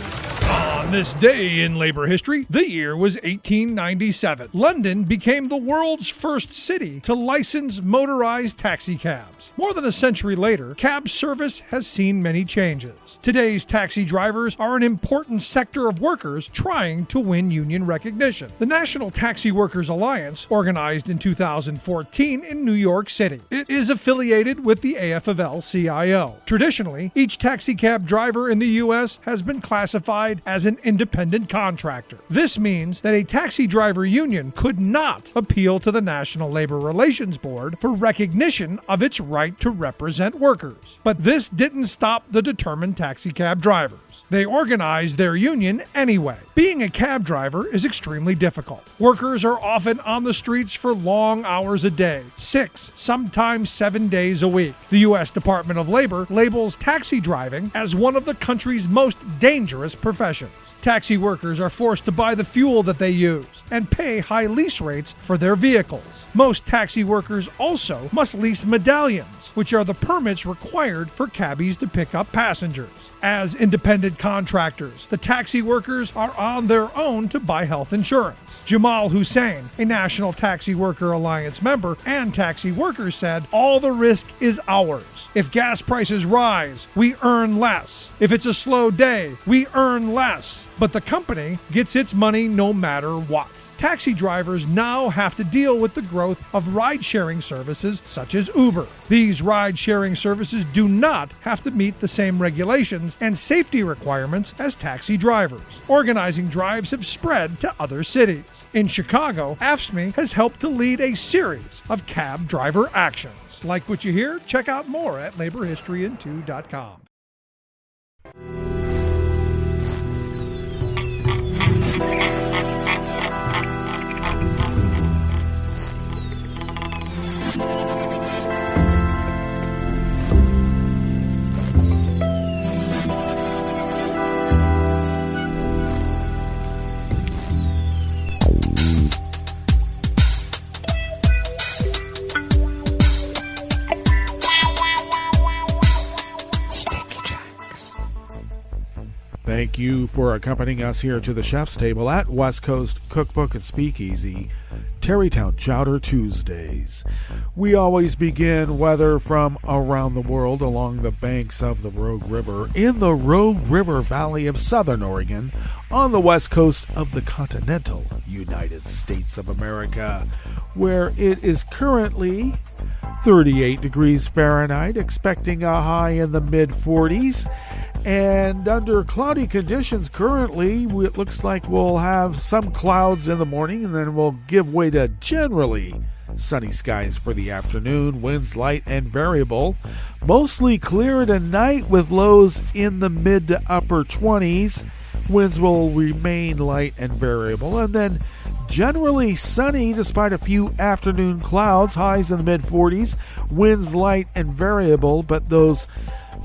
On this day in labor history, the year was 1897. London became the world's first city to license motorized taxi cabs. More than a century later, cab service has seen many changes. Today's taxi drivers are an important sector of workers trying to win union recognition. The National Taxi Workers Alliance, organized in 2014 in New York City. It is affiliated with the AFL-CIO. Traditionally, each taxi cab driver in the U.S. has been classified as an independent contractor. This means that a taxi driver union could not appeal to the National Labor Relations Board for recognition of its right to represent workers. But this didn't stop the determined taxi cab drivers. They organized their union anyway. Being a cab driver is extremely difficult. Workers are often on the streets for long hours a day, 6, sometimes 7 days a week. The U.S. Department of Labor labels taxi driving as one of the country's most dangerous professions. Taxi workers are forced to buy the fuel that they use and pay high lease rates for their vehicles. Most taxi workers also must lease medallions, which are the permits required for cabbies to pick up passengers. as independent contractors. The taxi workers are on their own to buy health insurance. Jamal Hussein, a National Taxi Worker Alliance member and taxi worker, said, "All the risk is ours. If gas prices rise, we earn less. If it's a slow day, we earn less. But the company gets its money no matter what." Taxi drivers now have to deal with the growth of ride-sharing services such as Uber. These ride-sharing services do not have to meet the same regulations and safety requirements as taxi drivers. Organizing drives have spread to other cities. In Chicago, AFSCME has helped to lead a series of cab driver actions. Like what you hear? Check out more at laborhistoryin2.com. Thank you for accompanying us here to the chef's table at West Coast Cookbook and Speakeasy, Tarrytown Chowder Tuesdays. We always begin weather from around the world along the banks of the Rogue River in the Rogue River Valley of Southern Oregon on the west coast of the continental United States of America, where it is currently 38 degrees Fahrenheit, expecting a high in the mid-40s. And under cloudy conditions currently, it looks like we'll have some clouds in the morning, and then we'll give way to generally sunny skies for the afternoon. Winds light and variable. Mostly clear tonight with lows in the mid to upper 20s. Winds will remain light and variable. And then generally sunny despite a few afternoon clouds. Highs in the mid-40s. Winds light and variable, but those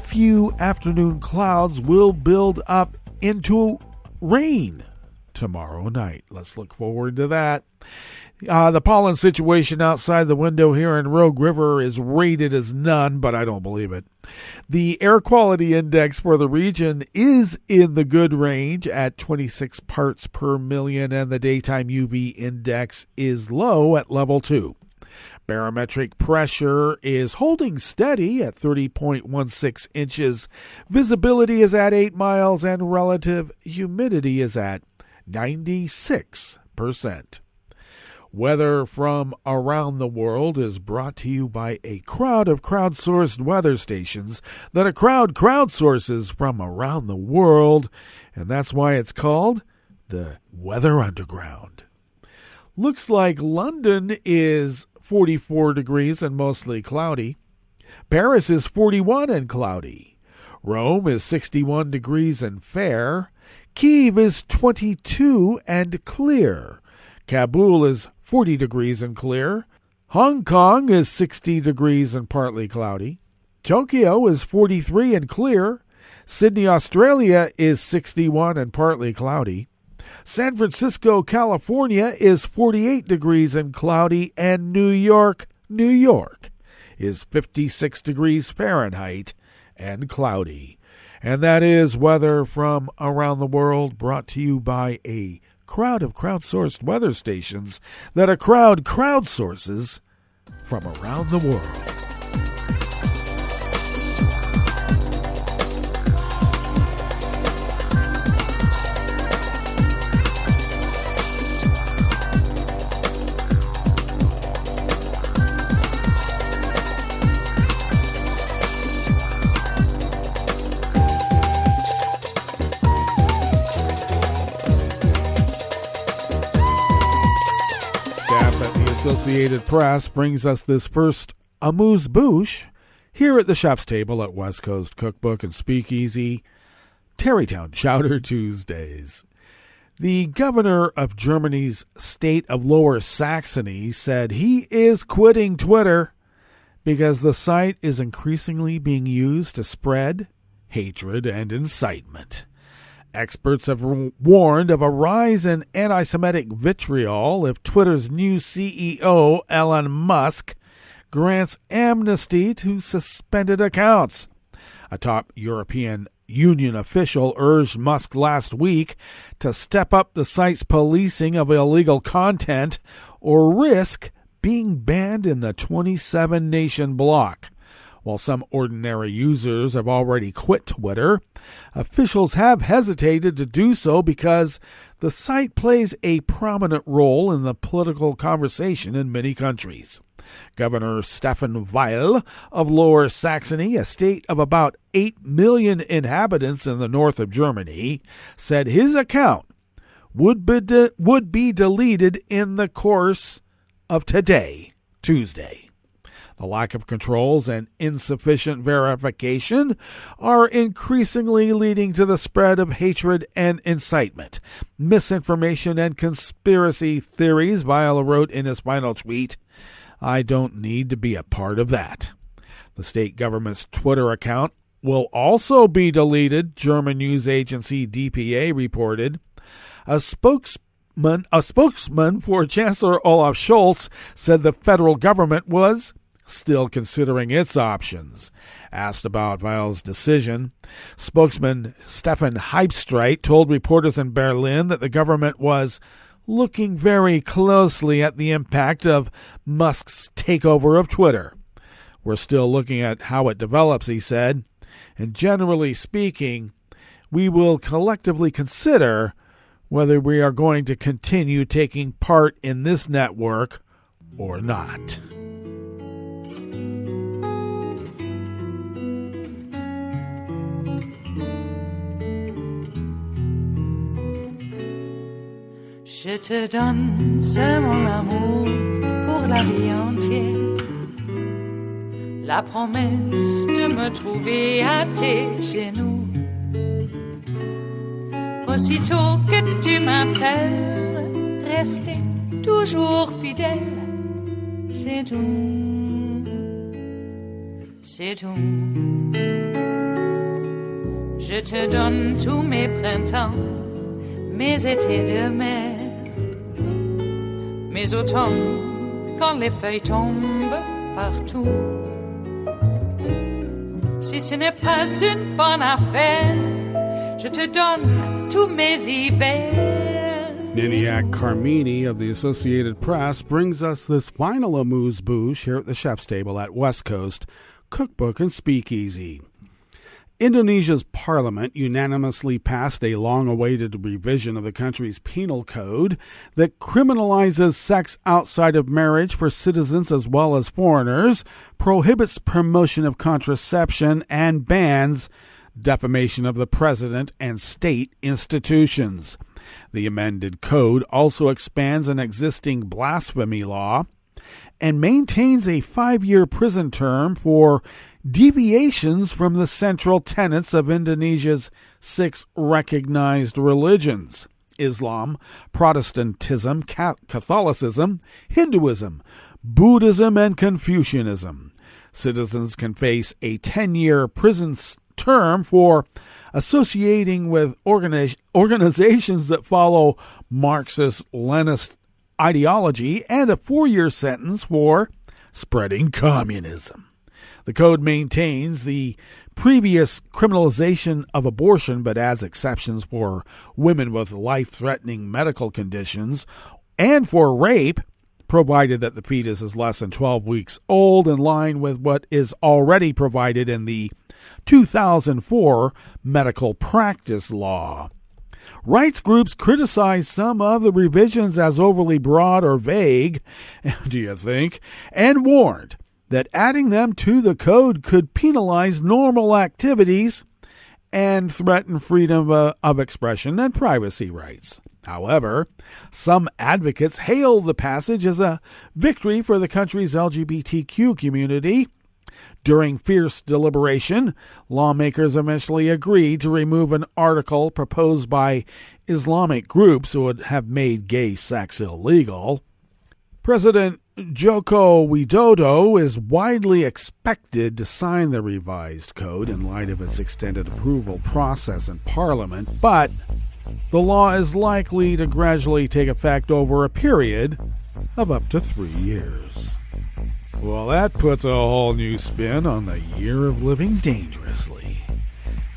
few afternoon clouds will build up into rain tomorrow night. Let's look forward to that. The pollen situation outside the window here in Rogue River is rated as none, but I don't believe it. The air quality index for the region is in the good range at 26 parts per million, and the daytime UV index is low at level 2. Barometric pressure is holding steady at 30.16 inches. Visibility is at 8 miles, and relative humidity is at 96%. Weather from around the world is brought to you by a crowd of crowdsourced weather stations that a crowd crowdsources from around the world, and that's why it's called the Weather Underground. Looks like London is 44 degrees and mostly cloudy. Paris is 41 and cloudy. Rome is 61 degrees and fair. Kyiv is 22 and clear. Kabul is 40 degrees and clear. Hong Kong is 60 degrees and partly cloudy. Tokyo is 43 and clear. Sydney, Australia is 61 and partly cloudy. San Francisco, California is 48 degrees and cloudy, and New York is 56 degrees Fahrenheit and cloudy. And that is weather from around the world, brought to you by a crowd of crowdsourced weather stations that a crowd crowdsources from around the world. Associated Press brings us this first amuse-bouche here at the chef's table at West Coast Cookbook and Speakeasy, Tarrytown Chowder Tuesdays. The governor of Germany's state of Lower Saxony said he is quitting Twitter because the site is increasingly being used to spread hatred and incitement. Experts have warned of a rise in anti-Semitic vitriol if Twitter's new CEO, Elon Musk, grants amnesty to suspended accounts. A top European union official urged Musk last week to step up the site's policing of illegal content or risk being banned in the 27-nation bloc. While some ordinary users have already quit Twitter, officials have hesitated to do so because the site plays a prominent role in the political conversation in many countries. Governor Stefan Weil of Lower Saxony, a state of about 8 million inhabitants in the north of Germany, said his account would be deleted in the course of today, Tuesday. The lack of controls and insufficient verification are increasingly leading to the spread of hatred and incitement, misinformation, and conspiracy theories, Weil wrote in his final tweet. I don't need to be a part of that. The state government's Twitter account will also be deleted, German news agency DPA reported. A spokesman for Chancellor Olaf Scholz said the federal government was still considering its options. Asked about Weil's decision, spokesman Stefan Heibstreit told reporters in Berlin that the government was looking very closely at the impact of Musk's takeover of Twitter. We're still looking at how it develops, he said, and generally speaking, we will collectively consider whether we are going to continue taking part in this network or not. Je te donne ce mon amour pour la vie entière, la promesse de me trouver à tes genoux. Aussitôt que tu m'appelles, rester toujours fidèle, c'est tout, c'est tout. Je te donne tous mes printemps, mes étés de mer, mes automnes quand les feuilles tombent partout. Si ce n'est pas une bonne affaire, je te donne tous mes hivers. Niniak Carmini of the Associated Press brings us this final amuse-bouche here at the chef's table at West Coast Cookbook and Speakeasy. Indonesia's parliament unanimously passed a long-awaited revision of the country's penal code that criminalizes sex outside of marriage for citizens as well as foreigners, prohibits promotion of contraception, and bans defamation of the president and state institutions. The amended code also expands an existing blasphemy law and maintains a 5-year prison term for deviations from the central tenets of Indonesia's 6 recognized religions: Islam, Protestantism, Catholicism, Hinduism, Buddhism, and Confucianism. Citizens can face a 10-year prison term for associating with organizations that follow Marxist-Leninist ideology and a 4-year sentence for spreading communism. The code maintains the previous criminalization of abortion but adds exceptions for women with life-threatening medical conditions and for rape, provided that the fetus is less than 12 weeks old, in line with what is already provided in the 2004 medical practice law. Rights groups criticize some of the revisions as overly broad or vague, do you think, and warned that adding them to the code could penalize normal activities and threaten freedom of expression and privacy rights. However, some advocates hail the passage as a victory for the country's LGBTQ community. During fierce deliberation, lawmakers eventually agreed to remove an article proposed by Islamic groups who would have made gay sex illegal. President Joko Widodo is widely expected to sign the revised code in light of its extended approval process in Parliament, but the law is likely to gradually take effect over a period of up to 3 years. Well, that puts a whole new spin on the year of living dangerously.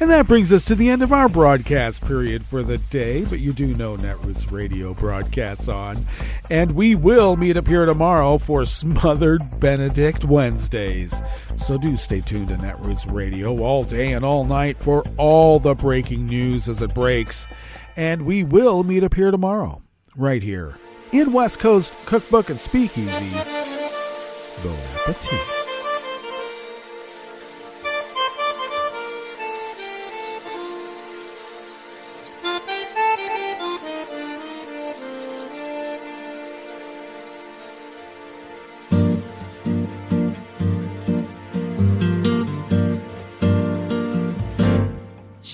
And that brings us to the end of our broadcast period for the day, but you do know Netroots Radio broadcasts on, and we will meet up here tomorrow for Smothered Benedict Wednesdays. So do stay tuned to Netroots Radio all day and all night for all the breaking news as it breaks. And we will meet up here tomorrow, right here, in West Coast Cookbook and Speakeasy. Bon appetit.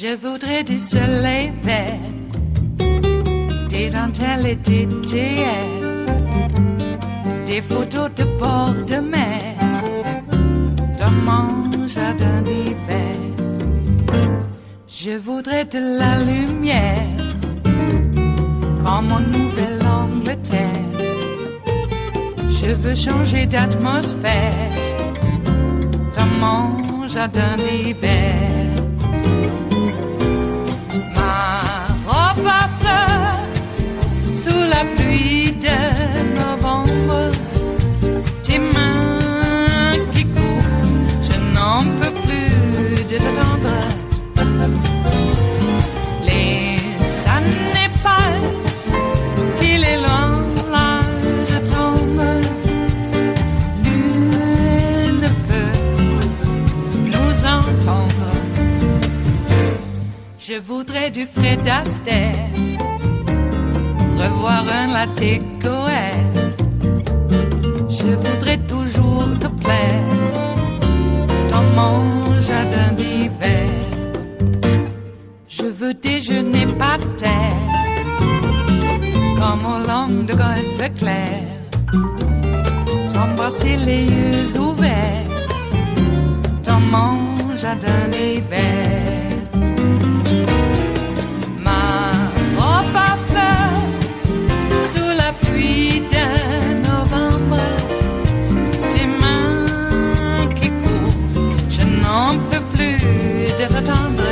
Je voudrais du soleil vert, des dentelles et des théâtres, des photos de bord de mer, dans mon jardin d'hiver. Je voudrais de la lumière, comme en Nouvelle-Angleterre. Je veux changer d'atmosphère, dans mon jardin d'hiver. Ma fleur sous la pluie de novembre, tes mains qui courent, je n'en peux plus de t'attendre. Les années passent, qu'il est loin, là je tombe. Nul ne peut nous entendre. Je voudrais du Fred Astaire, revoir un latte Goël. Je voudrais toujours te plaire dans mon jardin d'hiver. Je veux déjeuner par terre, comme au long de golfe clair, t'embrasser les yeux ouverts dans mon jardin d'hiver. Pluie de novembre, tes mains qui courent, je n'en peux plus de t'attendre.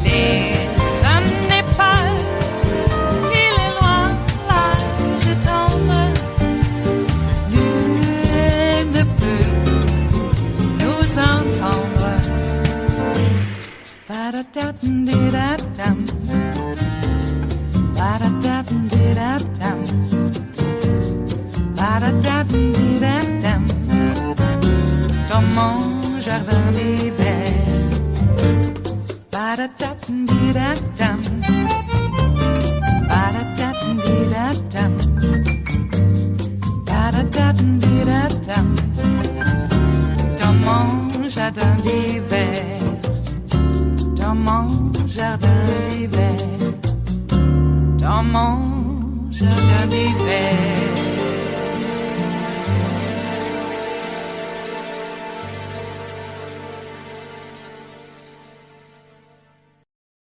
Les années passent, il est loin, là je tombe. Nul ne peut nous entendre. Ba-da-da-dum-di-da-dum. Ba-da-da-dum-di-da-dum. Ba-da-da-dum-di-da-dum. Dans mon jardin d'hiver. Ba-da-da-dum-di-da-dum. Ba-da-da-dum-di-da-dum. Ba-da-da-dum-di-da-dum. Dans mon jardin d'hiver. Dans mon jardin d'hiver. Dans mon jardin d'hiver.